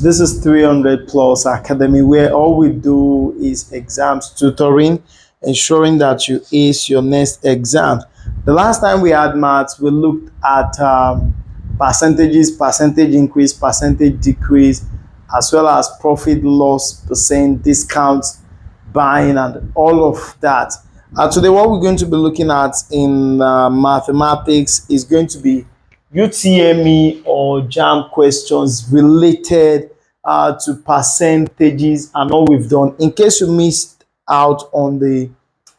this is 300 Plus Academy, where all we do is exams tutoring, ensuring that you ace your next exam. The last time we had maths, we looked at percentages, percentage increase, percentage decrease, as well as profit loss, percent discount, buying, and all of that. Today, what we're going to be looking at in mathematics is going to be Utme or Jamb questions related to percentages and all we've done. In case you missed out on the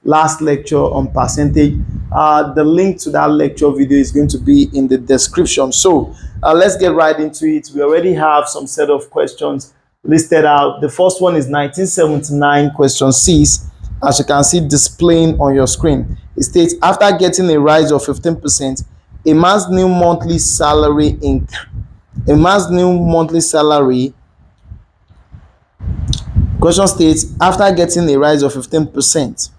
last lecture on percentage, the link to that lecture video is going to be in the description. So let's get right into it. We already have some set of questions listed out. The first one is 1979 question 6, as you can see displaying on your screen. It states, after getting a rise of 15%, a man's new monthly salary question states, after getting a rise of 15%,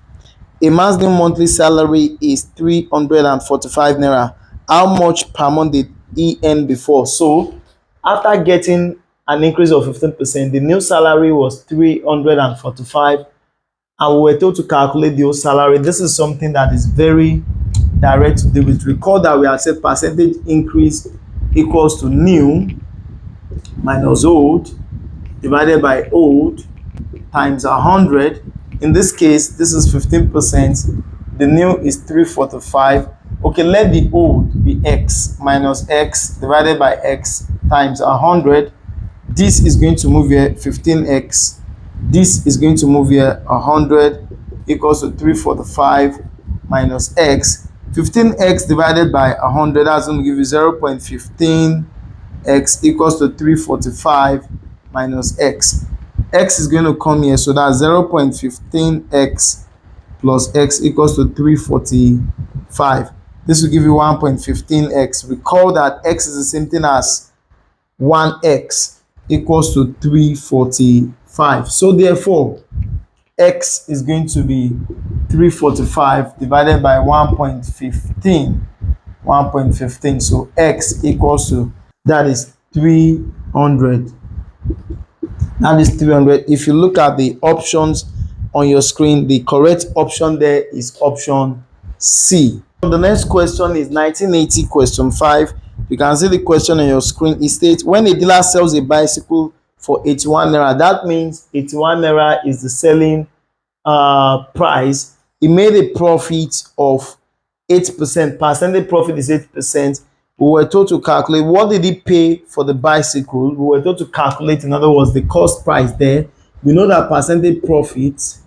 a man's new monthly salary is 345 naira. How much per month did he earn before? So after getting an increase of 15%, the new salary was 345, and we were told to calculate the old salary. This is something that is very direct to deal with. Recall that we had said percentage increase equals to new minus old divided by old times 100. In this case, this is 15%. The new is 345. Okay, let the old be x minus x divided by x times 100. This is going to move here 15x. This is going to move here 100 equals to 345 minus x. 15x divided by 100, that's going to give you 0.15x equals to 345 minus x. X is going to come here, so that's 0.15x plus x equals to 345. This will give you 1.15x. Recall that x is the same thing as 1x equals to 345. So therefore, x is going to be 345 divided by 1.15. So x equals to, that is 300. That is 300. If you look at the options on your screen, the correct option there is option C. The next question is 1980 question 5. You can see the question on your screen. It states, when a dealer sells a bicycle for 81 naira, that means 81 naira is the selling price. He made a profit of 8%. Percentage profit is 8%. We were told to calculate what did he pay for the bicycle. We were told to calculate, in other words, the cost price there. We know that percentage profit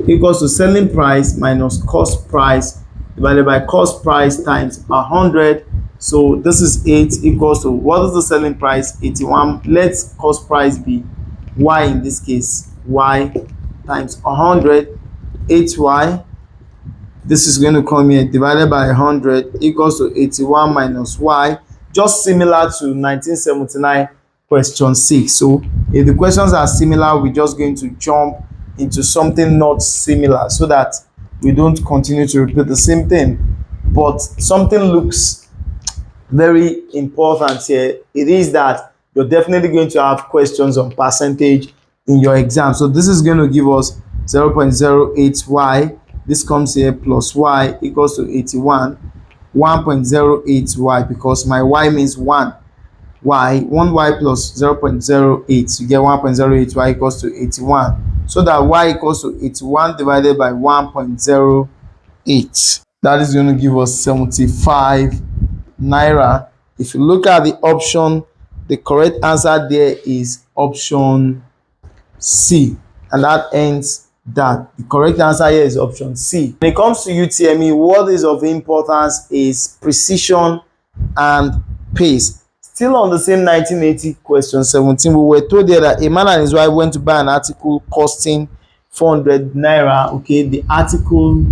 equals to selling price minus cost price divided by cost price times 100. So this is 8 equals to, what is the selling price? 81. Let's cost price be y, in this case y times 100. 8y, this is going to come here, divided by 100 equals to 81 minus y, just similar to 1979 question 6. So if the questions are similar, we're just going to jump into something not similar so that we don't continue to repeat the same thing. But something looks very important here. It is that you're definitely going to have questions on percentage in your exam. So this is going to give us 0.08y. This comes here plus y equals to 81. 1.08y, because my y means 1. 1y plus 0.08, you get 1.08y equals to 81. So that y equals to 81 divided by 1.08. That is going to give us 75 naira. If you look at the option, the correct answer there is option C, and that ends that. The correct answer here is option C. When it comes to Utme, what is of importance is precision and pace. Still on the same 1980 question 17, we were told there that a man and his wife went to buy an article costing 400 naira. Okay, the article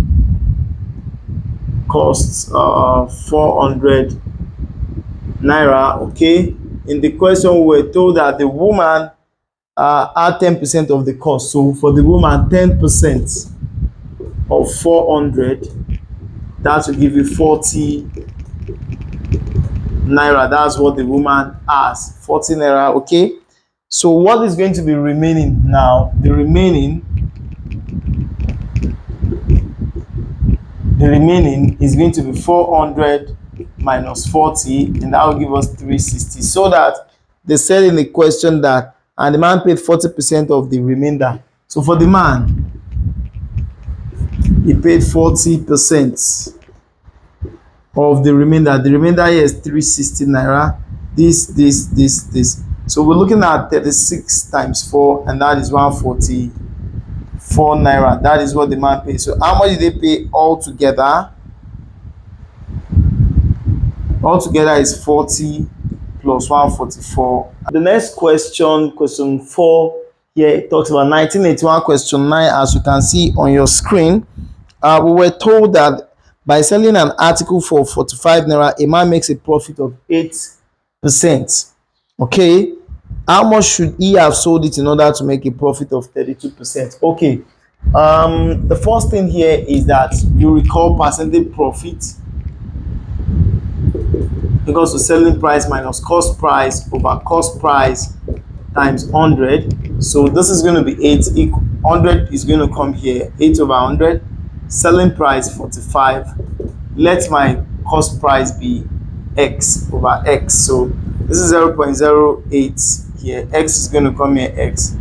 costs 400 naira. Okay, in the question we were told that the woman had 10% of the cost. So for the woman, 10% of 400, that will give you 40 naira. That's what the woman has, 40 naira. Okay, so what is going to be remaining now? The remaining is going to be 400 minus 40, and that will give us 360. So that they said in the question that, and the man paid 40% of the remainder. So for the man, he paid 40% of the remainder. The remainder here is 360 naira. This. So we're looking at 36 times 4, and that is 144 naira. That is what the man paid. So how much did they pay altogether? Altogether is 40 plus 144. The next question, question 4, here it talks about 1981, question 9. As you can see on your screen, we were told that by selling an article for 45 naira, a man makes a profit of 8%. Okay, how much should he have sold it in order to make a profit of 32%? Okay, the first thing here is that you recall percentage profit equals to selling price minus cost price over cost price times 100. So this is going to be 8. 100 is going to come here, 8 over 100. Selling price 45. Let my cost price be x over x. So this is 0.08 here. X is going to come here, x.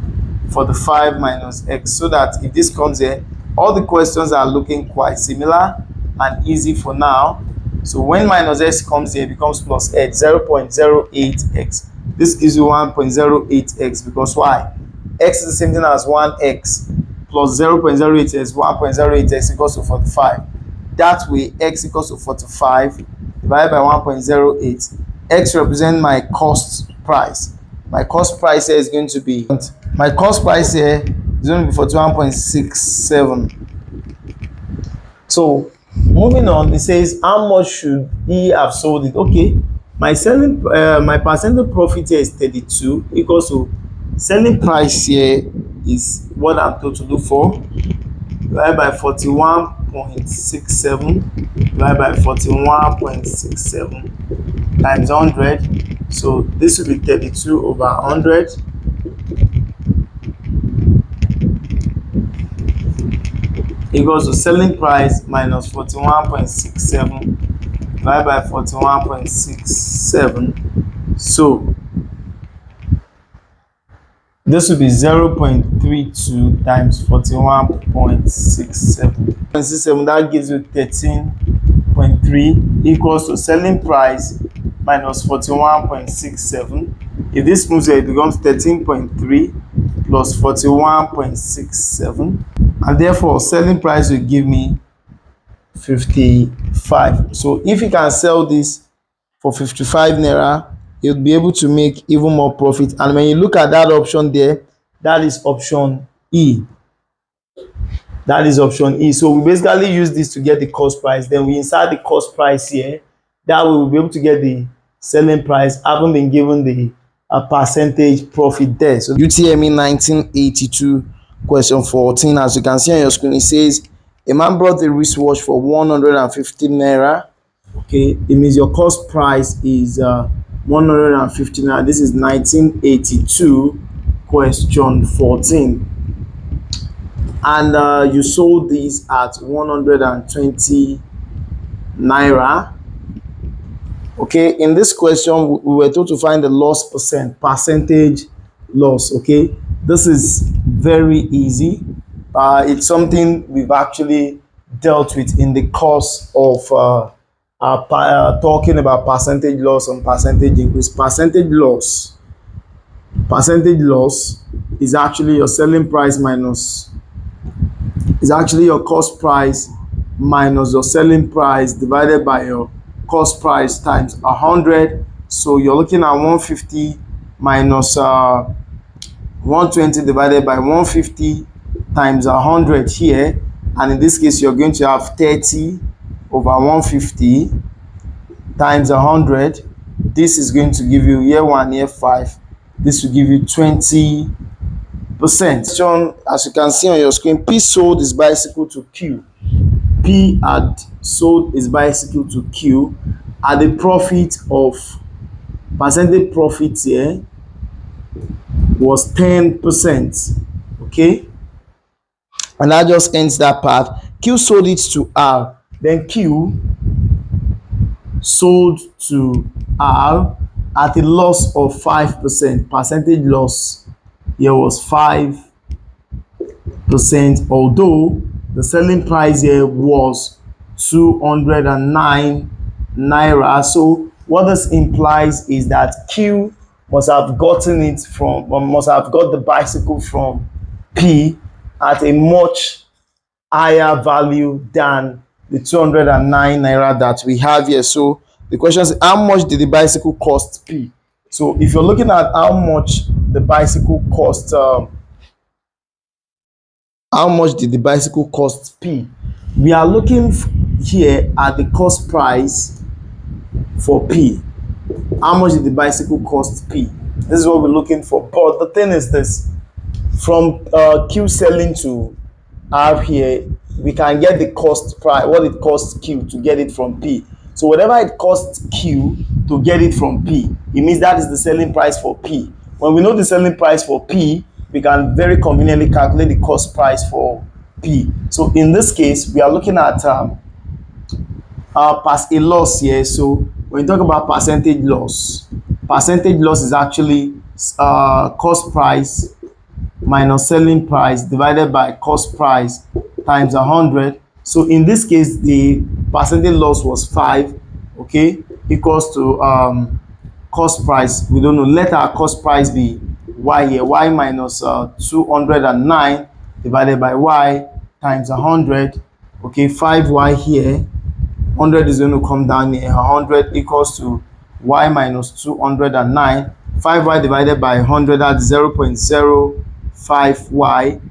45 minus x. So that if this comes here, all the questions are looking quite similar and easy for now. So when minus x comes here, it becomes plus x, 0.08x. This gives you 1.08x, because why? X is the same thing as 1x plus 0.08 is 1.08x equals to 45. That way, x equals to 45 divided by 1.08. X represents my cost price. My cost price here is going to be, my cost price here is going to be 41.67. So moving on, it says how much should he have sold it? Okay, my percentage profit here is 32 equals to selling price here is what I'm told to look for, divided by 41.67 divided by 41.67 times 100. So this will be 32 over 100. Equals to selling price minus 41.67 divided by 41.67. So this will be 0.32 times 41.67. That gives you 13.3 equals to selling price minus 41.67. If this moves here, it becomes 13.3 plus 41.67. And therefore selling price will give me 55. So if you can sell this for 55 naira, you'll be able to make even more profit. And when you look at that option there, that is option E. That is option E. So we basically use this to get the cost price. Then we insert the cost price here. That way we'll be able to get the selling price, having been given the percentage profit there. So UTME 1982 question 14, as you can see on your screen, it says a man brought a wristwatch for 150 naira. Okay, it means your cost price is 150 naira. This is 1982 question 14, and you sold these at 120 naira. Okay, in this question we were told to find the loss percentage loss. Okay, this is very easy. It's something we've actually dealt with in the course of talking about percentage loss and percentage increase. Percentage loss is actually your selling price minus, is actually your cost price minus your selling price divided by your cost price times 100. So you're looking at 150 minus 120 divided by 150 times 100 here, and in this case you're going to have 30 over 150 times 100. This is going to give you year 1, year 5. This will give you 20%. John, as you can see on your screen, P sold his bicycle to Q. P had sold his bicycle to Q at a profit of percentage profit here was 10%. Okay, and that just ends that part. Q sold it to R, then Q sold to R at a loss of 5%. Percentage loss here was 5%, although the selling price here was 209 naira. So what this implies is that Q must have gotten it from, or must have got the bicycle from P at a much higher value than the 209 naira that we have here. So the question is, how much did the bicycle cost P? So if you're looking at how much the bicycle cost, how much did the bicycle cost P? We are looking here at the cost price for P. How much did the bicycle cost P? This is what we're looking for. But the thing is this, from Q selling to R here, we can get the cost price, what it costs Q to get it from P. So whatever it costs Q to get it from P, it means that is the selling price for P. When we know the selling price for P, we can very conveniently calculate the cost price for P. So in this case, we are looking at a loss here. So when you talk about percentage loss is actually cost price minus selling price divided by cost price times 100. So in this case, the percentage loss was 5, okay, equals to cost price. We don't know. Let our cost price be y here. Y minus 209 divided by y times 100. Okay, 5y here. 100 is going to come down here. 100 equals to y minus 209. 5y divided by 100, that's 0.05y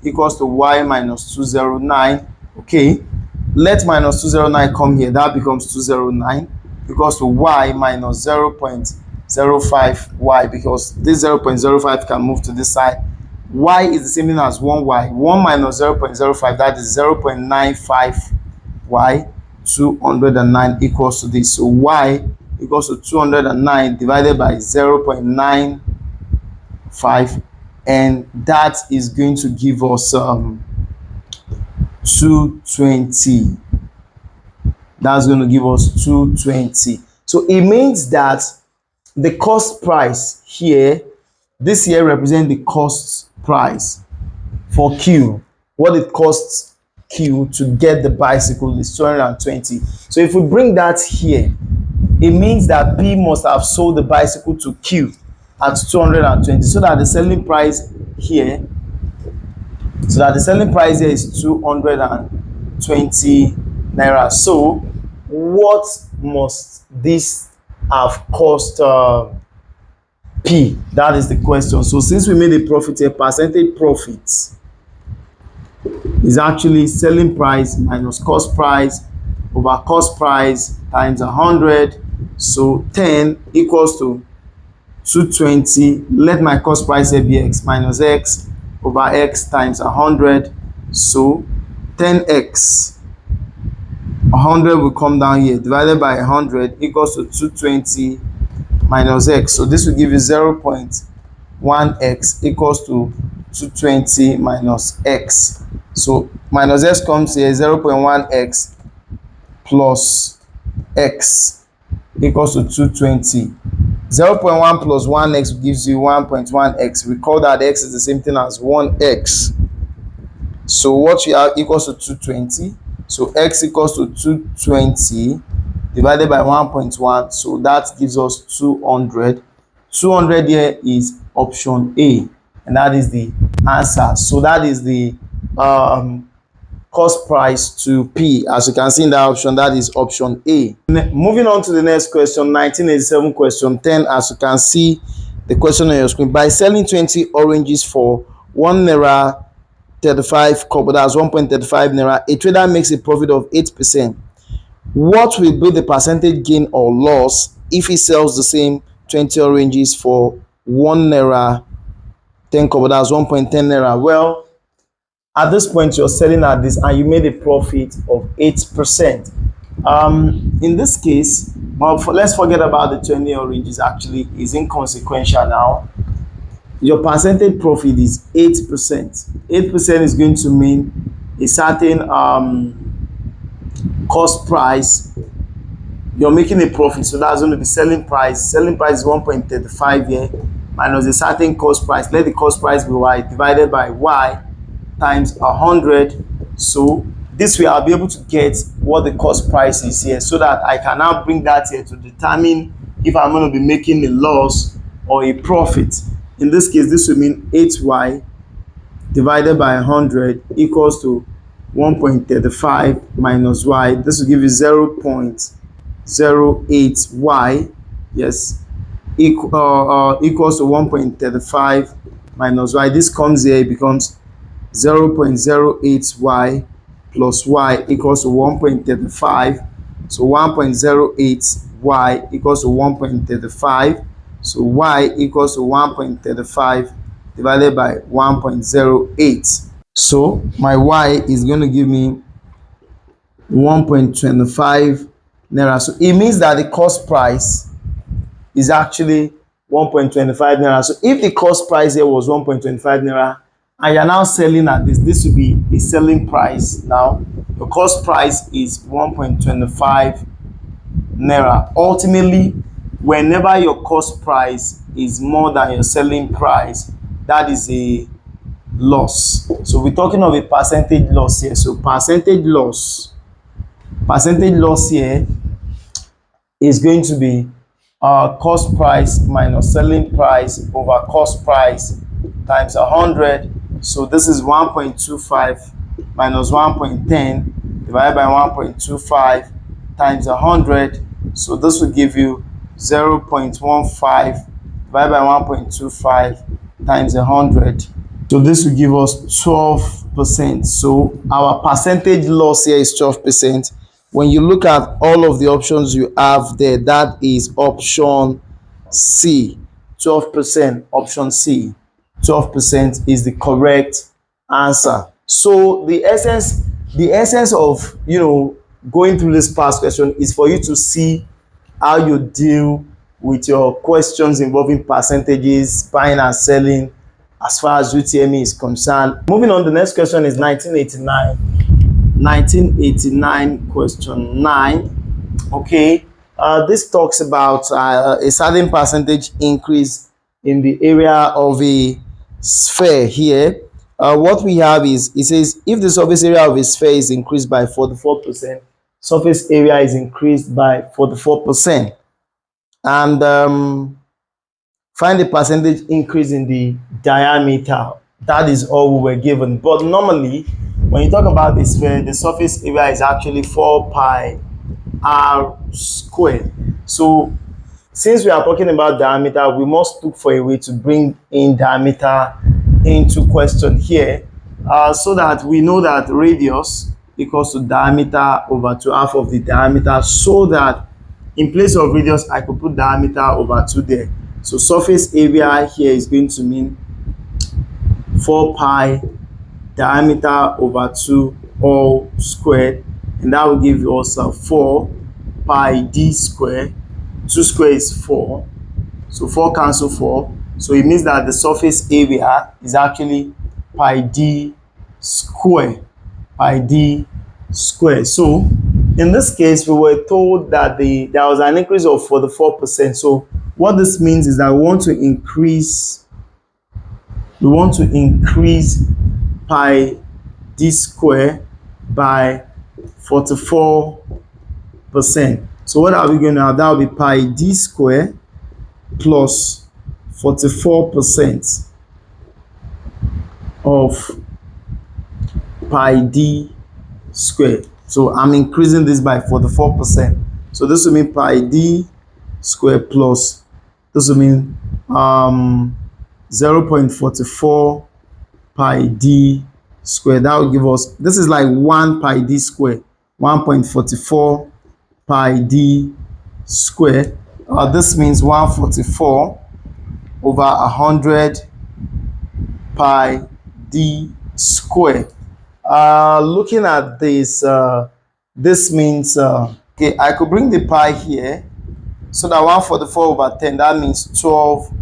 equals to y minus 209. Okay, let minus 209 come here. That becomes 209 equals to y minus 0.05y, because this 0.05 can move to this side. Y is the same thing as 1y. 1 minus 0.05, that is 0.95y. 209 equals to this. So y equals to 209 divided by 0.95, and that is going to give us 220. That's going to give us 220. So it means that the cost price here, this here represents the cost price for Q. What it costs Q to get the bicycle is 220. So if we bring that here, it means that P must have sold the bicycle to Q at 220, so that the selling price here, is 220 naira. So what must this have cost P? That is the question. So since we made a profit here, percentage profit is actually selling price minus cost price over cost price times 100. So 10 equals to 220. Let my cost price here be x minus x over x times 100. So 10x, 100 will come down here, divided by 100 equals to 220 minus x. So this will give you 0.1x equals to 220 minus x. So minus x comes here, 0.1x plus x equals to 220. 0.1 plus 1x gives you 1.1x. Recall that x is the same thing as 1x. So what you have equals to 220. So x equals to 220 divided by 1.1. So that gives us 200. 200 here is option A, and that is the answer. So that is the cost price to P. As you can see in that option, that is option A. Moving on to the next question, 1987 question 10. As you can see the question on your screen, by selling 20 oranges for 1 naira 35 kobo, that's 1.35 naira, a trader makes a profit of 8%. What will be the percentage gain or loss if he sells the same 20 oranges for 1 naira 10 kobo, that's 1.10 naira? Well, at this point you're selling at this and you made a profit of 8%. In this case, Well, let's forget about the 20 oranges. Actually, is inconsequential now. Your percentage profit is 8%. 8% is going to mean a certain cost price. You're making a profit, so that's going to be selling price. Selling price is 1.35 here minus a certain cost price. Let the cost price be y divided by y times 100. So this way I'll be able to get what the cost price is here, so that I can now bring that here to determine if I'm going to be making a loss or a profit. In this case, this will mean 8y divided by 100 equals to 1.35 minus y. This will give you 0.08y. Yes, equals to 1.35 minus y. This comes here, it becomes 0.08y plus y equals to 1.35. So 1.08y equals to 1.35. So y equals to 1.35 divided by 1.08. So my y is going to give me 1.25 naira. So it means that the cost price is actually 1.25 naira. So if the cost price here was 1.25 naira and you're now selling at this will be a selling price. Now the cost price is 1.25 naira. Ultimately, whenever your cost price is more than your selling price, that is a loss. So we're talking of a percentage loss here. So percentage loss here is going to be cost price minus selling price over cost price times 100. So this is 1.25 minus 1.10 divided by 1.25 times 100. So this will give you 0.15 divided by 1.25 times 100. So this will give us 12%. So our percentage loss here is 12%. When you look at all of the options you have there, that is option C, 12%. Option C, 12% is the correct answer. So the essence of going through this past question is for you to see how you deal with your questions involving percentages, buying and selling, as far as Utme is concerned. Moving on, the next question is 1989. 1989 question 9. Okay, this talks about a certain percentage increase in the area of a sphere here. What we have is, it says if the surface area of a sphere is increased by 44%, surface area is increased by 44%. And find the percentage increase in the diameter. That is all we were given. But normally, when you talk about the sphere, the surface area is actually 4 pi r squared. So since we are talking about diameter, we must look for a way to bring in diameter into question here, so that we know that radius equals to diameter over 2 half of the diameter, so that in place of radius I could put diameter over 2 there. So surface area here is going to mean 4 pi diameter over 2 all squared, and that will give us 4 pi d square. 2 square is 4, so 4 cancel 4, so it means that the surface area is actually pi d square. Pi d square. So in this case, we were told that there was an increase of 44%. So what this means is that we want to increase pi d square by 44%. So what are we going to have? That will be pi d square plus 44% of pi d square. So I'm increasing this by 44%. So this will mean pi d square plus, this will mean 0.44 pi d square. That will give us, this is like 1 pi d square, 1.44 pi d square. This means 144 over 100 pi d square. Looking at this, this means okay, I could bring the pi here So that 144 over 10, that means 12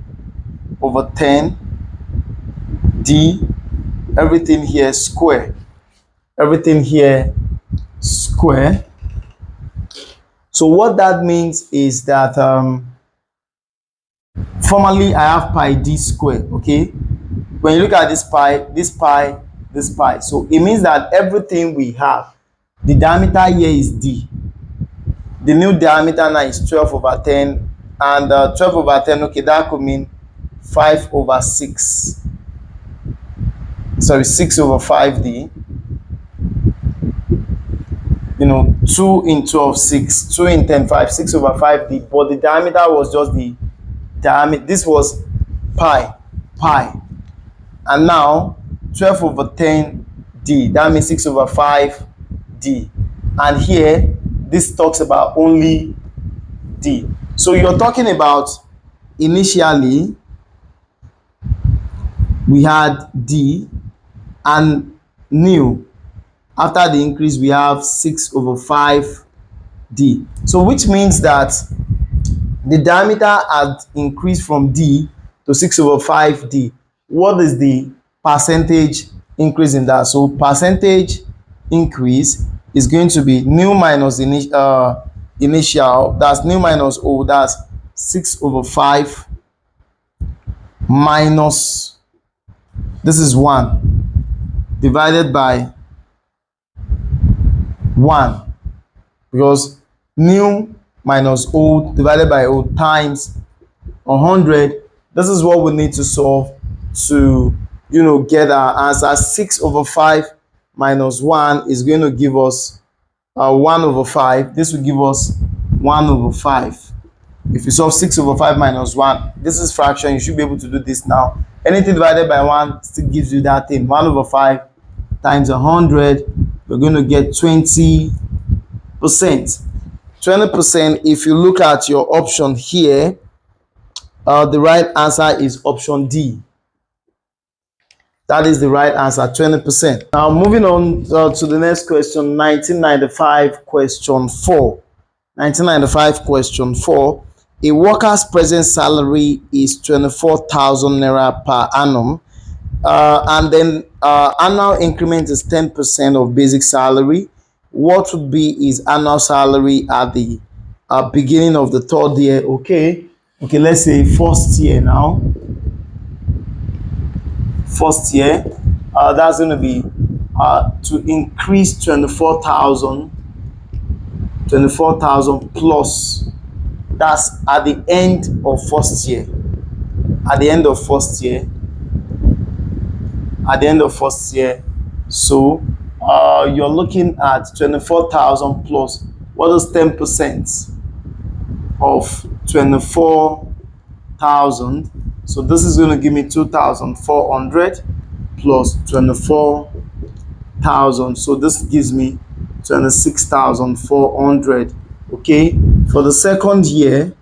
over 10 d. Everything here square. Everything here square. So what that means is that formally I have pi d squared. Okay, when you look at this pi, this pi, this pi, so it means that everything we have, the diameter here is d. The new diameter now is 12 over 10, and 12 over 10, okay, that could mean 5 over 6. Sorry, 6 over 5d. You know, 2 in 12, 6. 2 in 10, 5. 6 over 5d. But the diameter was just the diameter. This was pi. And now 12 over 10d. That means 6 over 5d. And here, this talks about only d. So you're talking about initially we had d, and new, after the increase we have 6 over 5d. So which means that the diameter had increased from d to 6 over 5d. What is the percentage increase in that? So percentage increase is going to be new minus initial, that's new minus o, that's 6 over 5 minus, this is 1, divided by 1, because new minus o divided by o times 100. This is what we need to solve to, you know, get our answer. 6 over 5 minus 1 is going to give us 1 over 5. This will give us 1 over 5. If you solve 6 over 5 minus 1, this is fraction, you should be able to do this now. Anything divided by 1 still gives you that thing. 1 over 5 times 100, we're going to get 20%. 20%, if you look at your option here, the right answer is option D. That is the right answer, 20%. Now moving on to the next question, 1995 question 4. 1995 question 4. A worker's present salary is 24,000 naira per annum, and then annual increment is 10% of basic salary. What would be his annual salary at the beginning of the third year? Okay, let's say first year now. First year, that's going to be to increase 24,000 plus. That's at the end of first year. At the end of first year. At the end of first year. So you're looking at 24,000 plus. What is 10% of 24,000? So this is going to give me 2,400 plus 24,000. So this gives me 26,400. Okay, for the second year.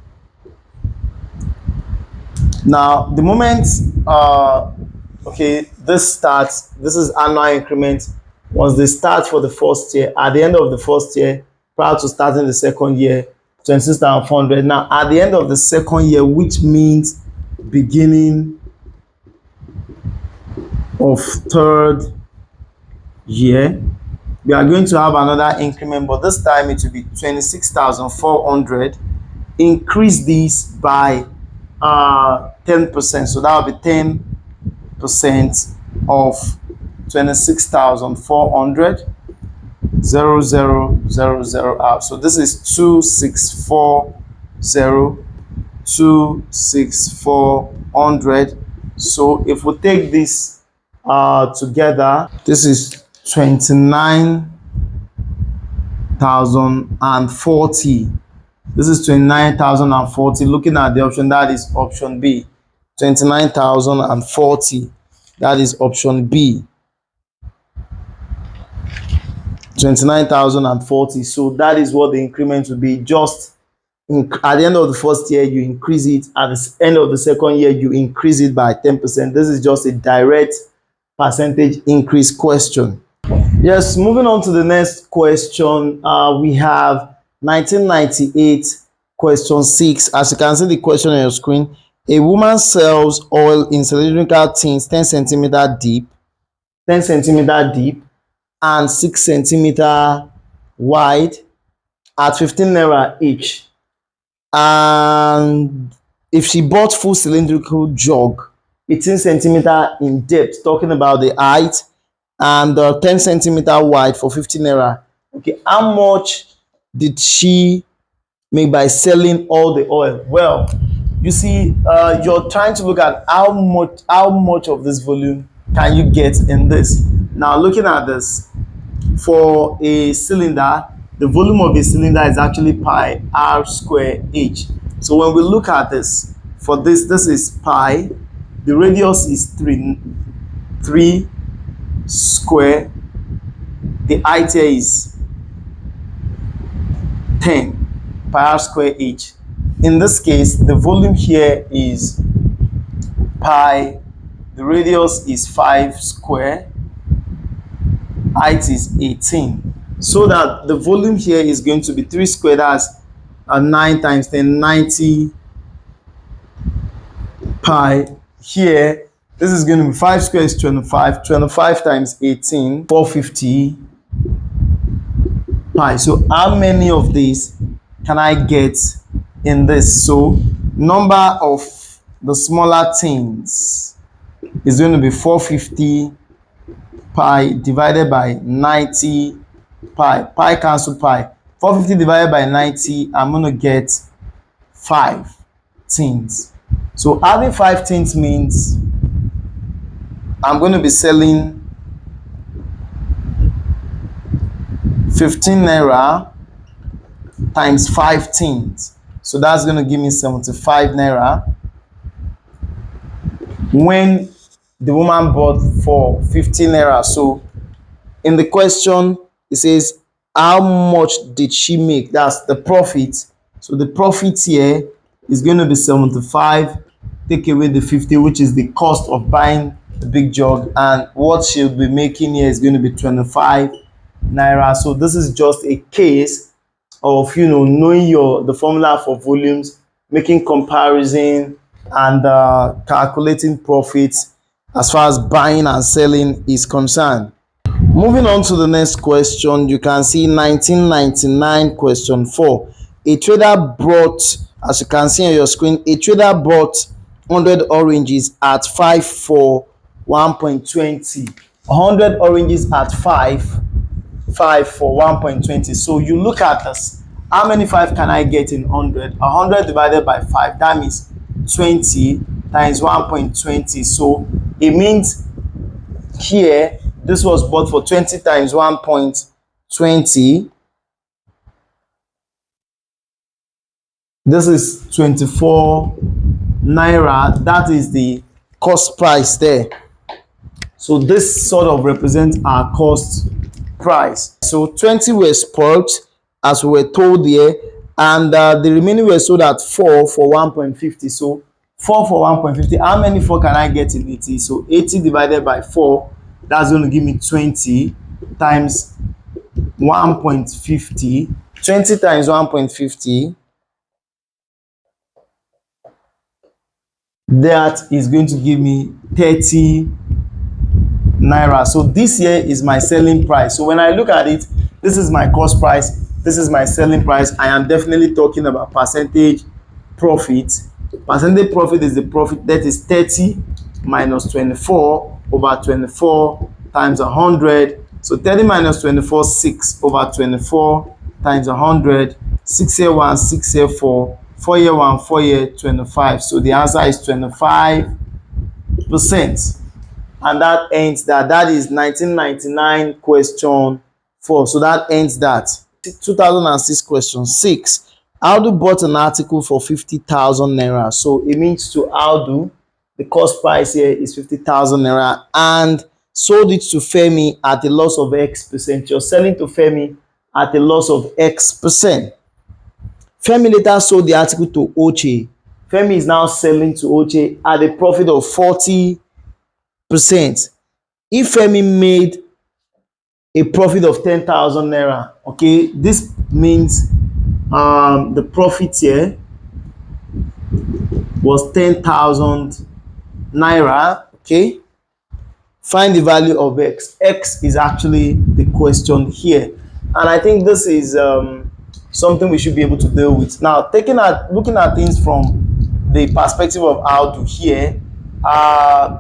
Now the moment okay, this starts, this is annual increment. Once they start for the first year, at the end of the first year, prior to starting the second year, 26,400. Now at the end of the second year, which means beginning of third year, we are going to have another increment, but this time it will be 26,400. Increase this by 10%, so that will be 10% of 26,400. 0000 out. So this is 2640. So if we take this together, this is 29,040. This is 29,040. Looking at the option, that is option B. 29,040. That is option B. 29,040. So that is what the increment will be. Just at the end of the first year, you increase it. At the end of the second year, you increase it by 10%. This is just a direct percentage increase question. Yes, moving on to the next question, we have 1998 question 6. As you can see the question on your screen, a woman sells oil in cylindrical tins 10 centimeter deep, 10 centimeter deep and 6 centimeter wide at 15 naira each. And if she bought full cylindrical jug 18 centimeter in depth, talking about the height, and 10 centimeter wide for 15 naira, okay, how much did she make by selling all the oil? Well, you see, you're trying to look at how much of this volume can you get in this. Now looking at this, for a cylinder, the volume of a cylinder is actually pi r square h. So when we look at this, for this is pi, the radius is 3 square, the height here is 10 pi r square h. In this case, the volume here is pi, the radius is 5 square, height is 18. So that the volume here is going to be 3 square, that's 9 times 10, 90 pi. Here, this is going to be 5 square is 25, 25 times 18, 450 pi. So how many of these can I get in this? So number of the smaller things is going to be 450 pi divided by 90 pi. Pi cancel pi. 450 divided by 90, I'm going to get 5 tins. So having 5 tins means I'm going to be selling 15 naira times 5 tins. So that's going to give me 75 naira when the woman bought for 15 naira. So in the question, it says, how much did she make? That's the profit. So the profit here is going to be 75. Take away the 50, which is the cost of buying the big jug. And what she'll be making here is going to be 25 naira. So this is just a case of, knowing the formula for volumes, making comparison, and calculating profits as far as buying and selling is concerned. Moving on to the next question, you can see 1999 question 4. A trader brought, as you can see on your screen, a trader bought 100 oranges at 5 for 1.20. 100 oranges at 5 for 1.20. So you look at this. How many 5 can I get in 100? 100 divided by 5, that means 20 times 1.20. So it means here, this was bought for 20 times 1.20. This is 24 naira. That is the cost price there. So this sort of represents our cost price. So 20 were spoiled, as we were told here, and the remaining were sold at 4 for 1.50. So 4 for 1.50. How many 4 can I get in 80? So 80 divided by 4, that's going to give me 20 times 1.50. 20 times 1.50, that is going to give me 30 naira. So this here is my selling price. So when I look at it, this is my cost price, this is my selling price. I am definitely talking about percentage profit. Percentage profit is the profit that is 30 minus 24 over 24 times 100. So 30 minus 24, 6 over 24 times 100. 6 here 1, 6 here 4, 4 here 1, 4 here 25. So the answer is 25%. And that ends that. That is 1999 question 4. So that ends that. 2006 question 6. Audu bought an article for 50,000 naira. So it means to Audu, the cost price here is 50,000 naira, and sold it to Femi at a loss of X percent. You're selling to Femi at a loss of X percent. Femi later sold the article to Oche. Femi is now selling to Oche at a profit of 40%. If Femi made a profit of 10,000 naira, okay, this means the profit here was 10,000 naira. Okay, find the value of x. X is actually the question here, and I think this is something we should be able to deal with. Now, looking at things from the perspective of how to here,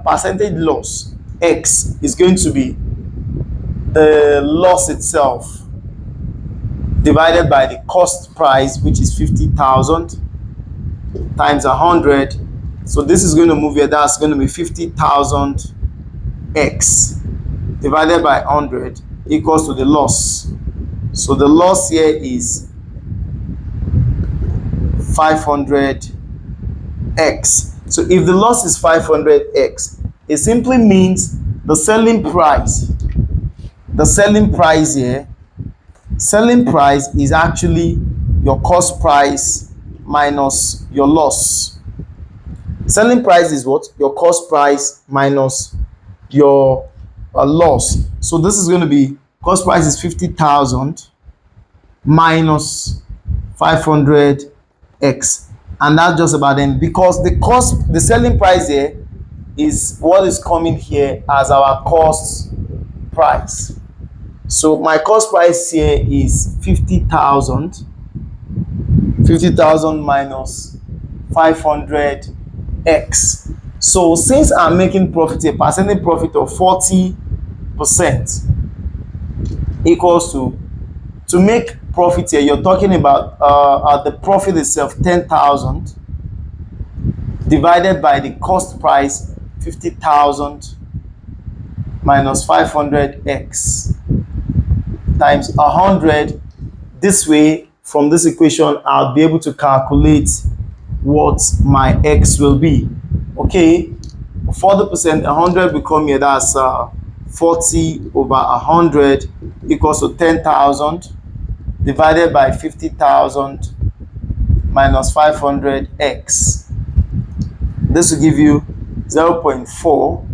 percentage loss, x is going to be the loss itself divided by the cost price, which is 50,000 times 100. So this is going to move here. That's going to be 50,000 x divided by 100 equals to the loss. So the loss here is 500x. So if the loss is 500x, it simply means the selling price here, selling price is actually your cost price minus your loss. Selling price is what? Your cost price minus your loss. So this is going to be, cost price is 50,000 minus 500x, and that's just about it, because the selling price here is what is coming here as our cost price. So my cost price here is 50,000 minus 500x. So since I'm making profit, a percentage profit of 40% equals to make profit here, you're talking about the profit itself, 10,000 divided by the cost price, 50,000 minus 500x times 100. This way, from this equation, I'll be able to calculate what my x will be. Okay, 40%, 100 will come here. That's 40 over 100 equals to 10,000 divided by 50,000 minus 500x. This will give you 0.4.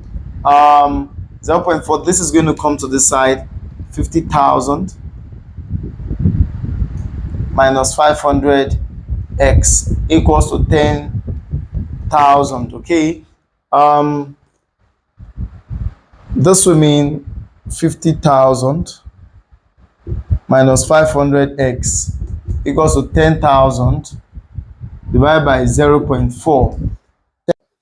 0.4. This is going to come to this side. 50,000 minus 500x equals to 10,000. Okay, this will mean 50,000 minus 500x equals to 10,000 divided by 0.4.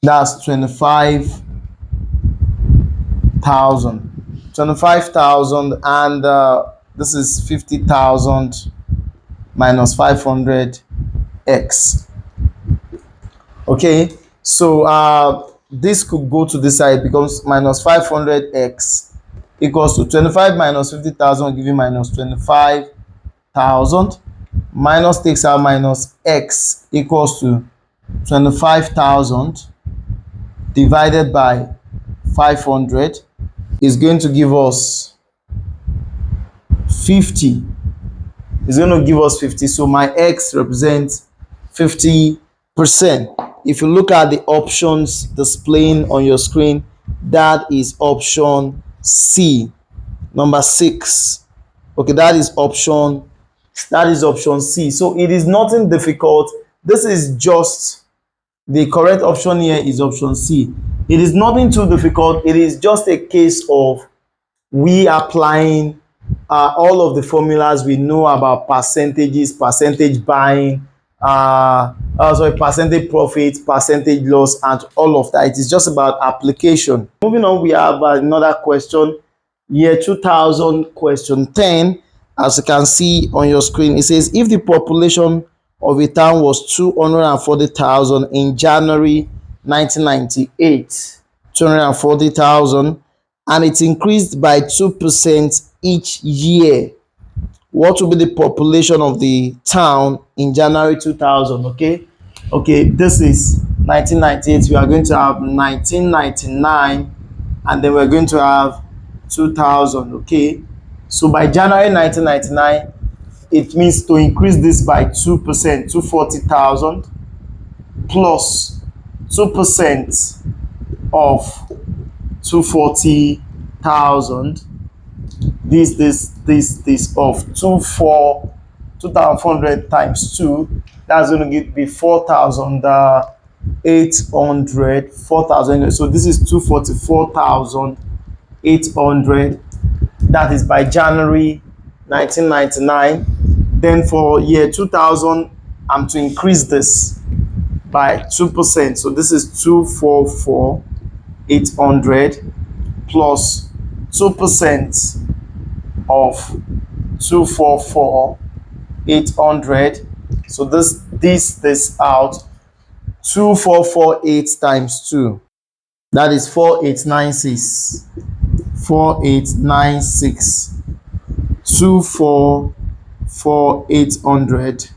That's 25,000. 25,000, and this is 50,000 minus 500x. Okay, so this could go to this side, because minus 500x equals to 25 minus 50,000 give you minus 25,000. Minus takes out minus x equals to 25,000 divided by 500 is going to give us 50. It's going to give us 50. So my x represents 50%. If you look at the options displaying on your screen, that is option C, number 6. Okay, that is option C. So it is nothing difficult. This is just the correct option here is option C. It is nothing too difficult. It is just a case of we applying all of the formulas we know about percentages, percentage buying, percentage profit, percentage loss, and all of that. It is just about application. Moving on, we have another question. Year 2000, question 10. As you can see on your screen, it says if the population of a town was 240,000 in January 1998, 240,000, and it increased by 2% each year, what will be the population of the town in January 2000? Okay, this is 1998. We are going to have 1999, and then we're going to have 2000. Okay, so by January 1999, it means to increase this by 2%, 240,000 plus 2% of 240,000. This of 240 2,400 times 2, that's going to be 4,800. 4,000. So this is 244,800. That is by January 1999. Then for year 2000, I'm to increase this by 2%. So this is 244,800 plus 2% of 244,800. So this out. 2,448 times 2. That is 4,896. 4,896. 2,44800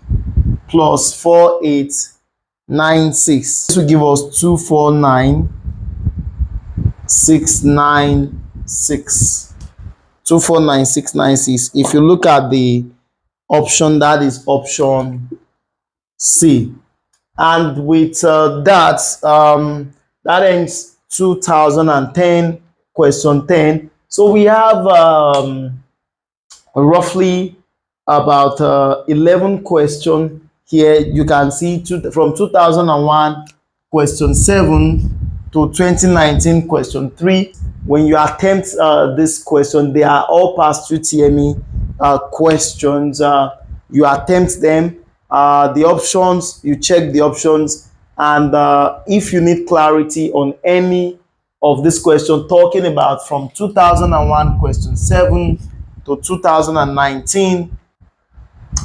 plus 4,896. This will give us 2,49696. 2,49696. If you look at the option, that is option C. And with that ends 2010 question 10. So we have roughly about 11 questions here. You can see from 2001 question 7 to 2019 question 3. When you attempt this question, they are all past UTME questions. You attempt them. The options, you check the options, and if you need clarity on any of this question, talking about from 2001 question 7 to 2019,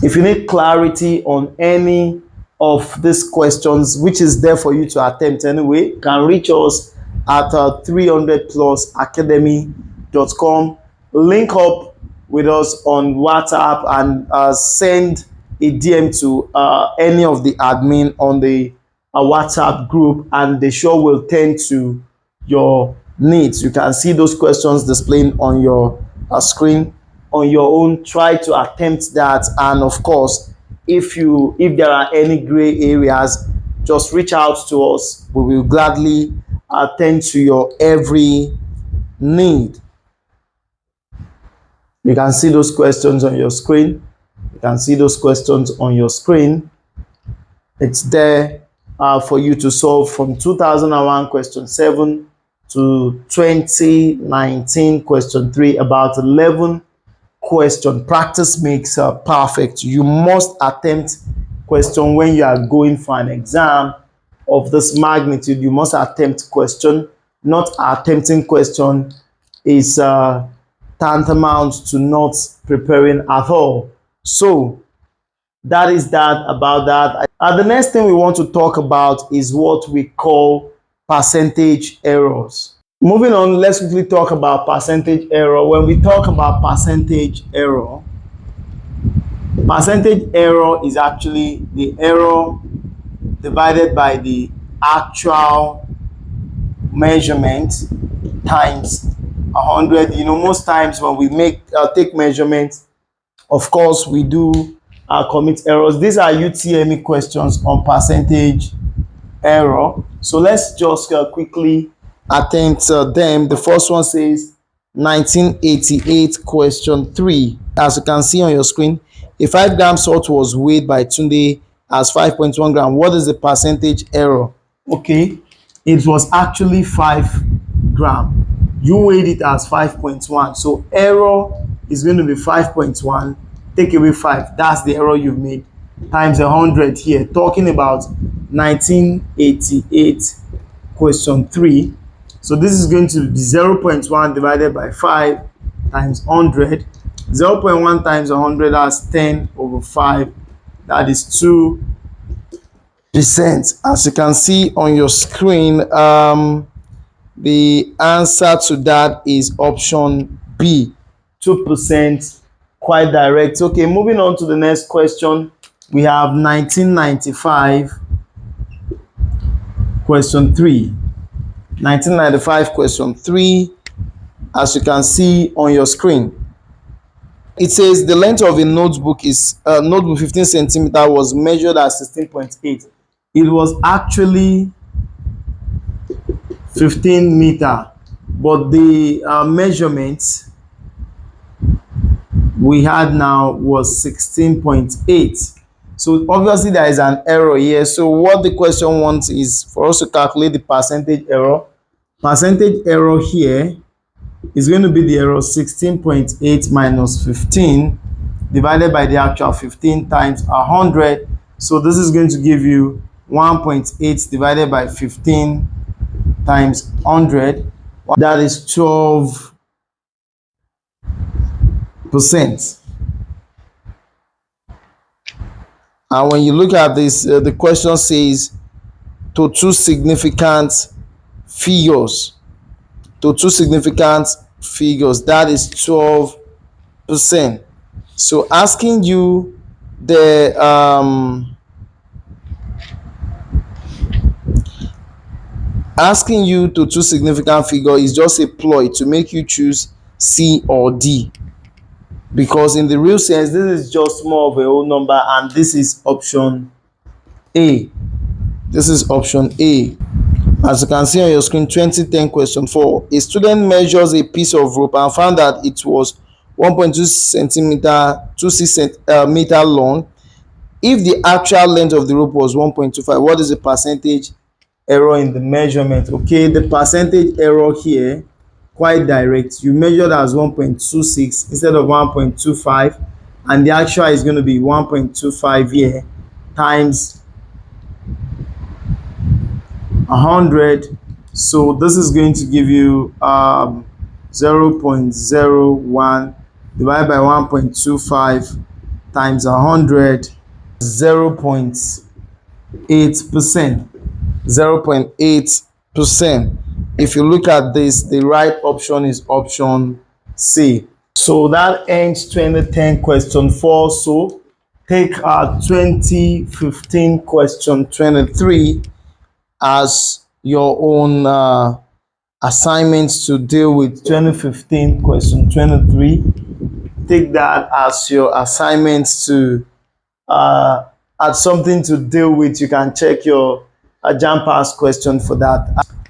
if you need clarity on any of these questions, which is there for you to attempt anyway, you can reach us at 300plusacademy.com. Link up with us on WhatsApp and send a DM to any of the admin on the WhatsApp group, and they sure will tend to your needs. You can see those questions displaying on your screen on your own. Try to attempt that, and of course, if there are any gray areas, just reach out to us. We will gladly attend to your every need. You can see those questions on your screen. You can see those questions on your screen. It's there for you to solve from 2001 question 7 to 2019 question 3. About 11 question. Practice makes perfect. You must attempt question when you are going for an exam of this magnitude. You must attempt question. Not attempting question is tantamount to not preparing at all. So that is that about that. The next thing we want to talk about is what we call percentage errors. Moving on, let's quickly talk about percentage error. When we talk about percentage error is actually the error divided by the actual measurement times 100. You know, most times when we take measurements, of course, we do commit errors. These are UTME questions on percentage error. So let's just quickly attempt them. The first one says 1988 question 3. As you can see on your screen, a 5 gram salt was weighed by Tunde as 5.1 gram. What is the percentage error? Okay, it was actually 5 gram. You weighed it as 5.1. So error is going to be 5.1. Take away 5. That's the error you've made. Times 100 here. Talking about 1988 question 3. So this is going to be 0.1 divided by 5 times 100. 0.1 times 100, that's 10 over 5. That is 2%. As you can see on your screen, the answer to that is option B, 2%. Quite direct. Okay, moving on to the next question. We have 1995 question 3. 1995 question 3, as you can see on your screen. It says the length of a notebook is 15 centimeter was measured at 16.8. It was actually 15 meter, but the measurement we had now was 16.8. So obviously there is an error here. So what the question wants is for us to calculate the percentage error. Percentage error here is going to be the error 16.8 minus 15 divided by the actual 15 times 100. So this is going to give you 1.8 divided by 15 times 100. That is 12%. And when you look at this, the question says to two significant figures. To two significant figures, that is 12%. So asking you the asking you to two significant figure is just a ploy to make you choose C or D, because in the real sense this is just more of a whole number and this is option A. This is option A. As you can see on your screen, 2010 question 4. A student measures a piece of rope and found that it was 1.2 centimeter 26 meter long. If the actual length of the rope was 1.25, what is the percentage error in the measurement? Okay, the percentage error here, quite direct. You measured as 1.26 instead of 1.25, and the actual is going to be 1.25 here times 100. So this is going to give you 0.01 divided by 1.25 times 100, 0.8%. 0.8%. If you look at this, the right option is option C. So that ends 2010 question 4. So take our 2015 question 23 as your own assignments to deal with 2015 question 23. Take that as your assignments to add something to deal with. You can check your Jamb past question for that.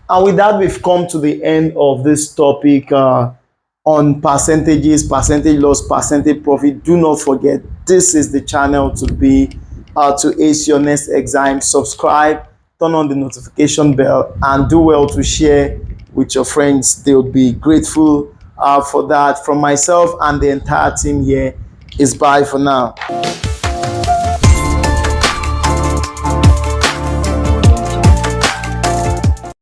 And with that, we've come to the end of this topic on percentages, percentage loss, percentage profit. Do not forget, this is the channel to be to ace your next exam. Subscribe, turn on the notification bell, and do well to share with your friends. They would be grateful for that. From myself and the entire team here, is bye for now.